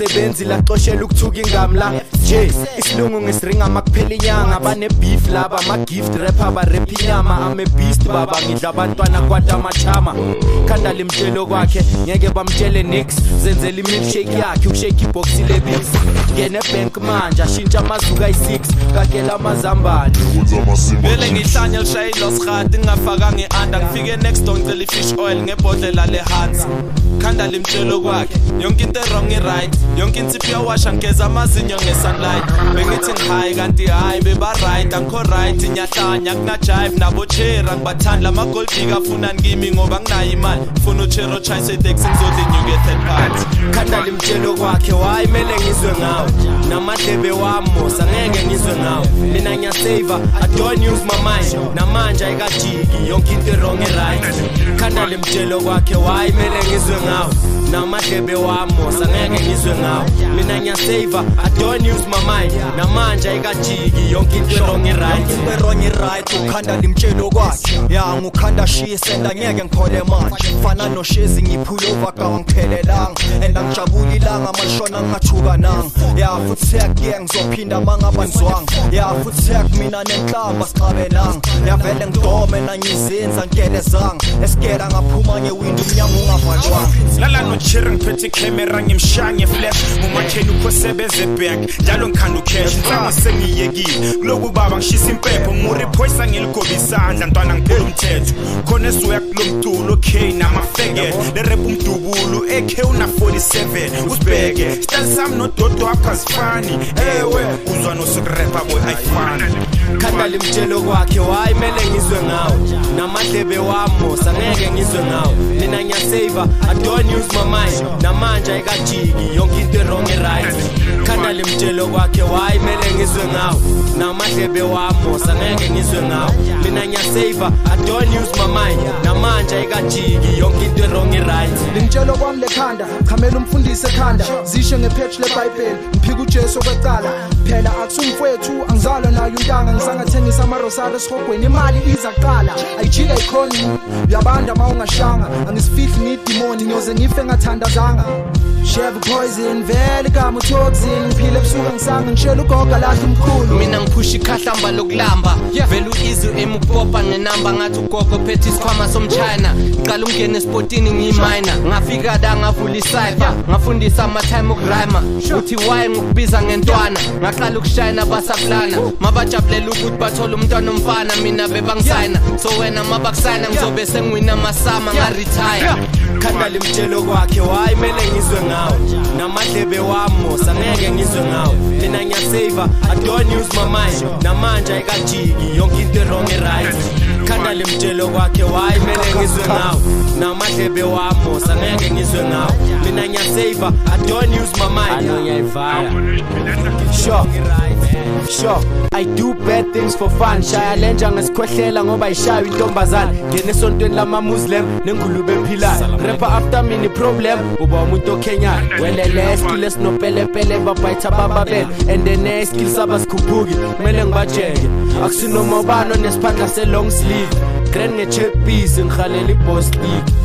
abasebenzi laxoshela ukuthuka ingamla J isilungu ngisiringa makuphela inyanga bane beef laba ama gift rapper ba rap inyama ame beast baba ngidla abantwana kwanta amachama khanda limtshelo kwakhe ngeke bamtshele nix zenzela imilkshake yakhe ukushake ibox lebis ngene bank manje ashintsha amazuka ay6 kakela amazambane vele ngihlanya lishayilo sirati ngafaka ngeanda ngifike next door ngicela fish oil ngebhodlela lehansi khanda limtshelo kwakhe yonke into wrong right yonke insipho yawasha ngeza amazinyo ngesunlight bengithi ngihayi kanti hayi beba right angikho right nyahlanya kuna jive nabo chera ngibathanda lama gold digger afuna ngimi ngoba nginayo imali ufuna uchero chase taxi ngizodenyuke third party khanda limtshelo kwakhe wayi mele ngizwe ngawo namadlebe wamosa ngeke ngizwe ngawo mina ngiyasave I don't use my mind namanje ayikajiki yonke into wrong right khanda limtshelo kwakhe wayi mele ngizwe ngawo namadlebe wamosa ngeke ngizwe ngawo mina ngiyasave I don't use my mind namanje ayikajiki yonke into wrong right ukhanda limtshelo kwakhe ya ngukhanda shiye senda ngeke ngikhole manje mfana noshezi ngiphula over kawangiphelelanga and angijabulilanga mashona ngathuka nanga ya futhi siyake ngizophinda mangabanzwanga ya futhi siyak mina nenhlamba siqabelanga ya vele ngidome nanyizinza ngelezanga esikela ngaphuma ngewindow umnyango ungavalwanga lala no chira ngiphethe camera ngimshanye flash umakheni ukhosebenze back njalo ngikhanda ucash ngicanga sengiyekile kuloku baba ngishisa impepho nguriphoyisa ngeligoba isandla ntwana ngiphula umthetho khona esuya kulomtulo okay namafeke le rap umdubulu AK una 47 usibheke style sam no dodo akazifani ewe uzwa no sukrapper boy ayifana khanda limtshelo kwakhe wayi mele ngizwe ngawo namadlebe wamosa ngeke ngizwe ngawo mina ngiyasave I don't use my mind namanje ayikajiki yonke into wrong right khanda limtshelo kwakhe wayi mele ngizwe ngawo namadlebe wamosa ngeke ngizwe ngawo mina ngiyasave I don't use my mind namanje ayikajiki yonke into wrong right limtshelo kwami lekhanda khamela umfundisi ekhanda zisho ngepage leBhayibheli ngiphika uJesu kweqala phela akusumfowethu angizalwa nayo untanga ngisangathengisa amarosari esihogweni imali izaqala ayijika ikhoni uyabanda mawungashanga angisifihli ngidimoni nyoze nife ngathandazanga Chef poison vele kama toxin phile ebusuku ngisanga ngishela ugoga lahle umkhulu mina ngiphusha ikhahlamba lokulamba vele uizu emupopa nenamba ngathi ugogo phethe isikhwama somchina ngiqala ungena esportini ngiyimina ngafika da ngavula isayfa ngafundisa ama time okurhyma uthi why ngikubiza ngentwana ngaqala ukushayina basaplana mabajabulela ukuthi bathola umntwana omfana mina bebangisayina so wena mabakusayina ngizobe sengiwina masama ngaretire khanda limtshelo kwakhe wayi mele ngizwe ngawo namadlebe wamosa ngeke ngizwe ngawo mina ngiyasave I don't use my mind namanje ayikajiki yonke into wrong right khanda limtshelo kwakhe wayi mele ngizwe ngawo namadlebe wamosa ngeke ngizwe ngawo mina ngiyasave I don't use my mind ngiyayivaya sure I do bad things for fun shaya lenja ngesikhwehlela ngoba ishayo intombazana ngene esontweni lama Muslim nengulube emphilayo rapper after mini problem uba umuntu oKenya welele skill esinopelepele babayitha bababele and the next skill sabasikhuphuki kumele ngibajeke akusinomobano nesiphandla se long sleeve grand nge check piece ngikhalela iboss league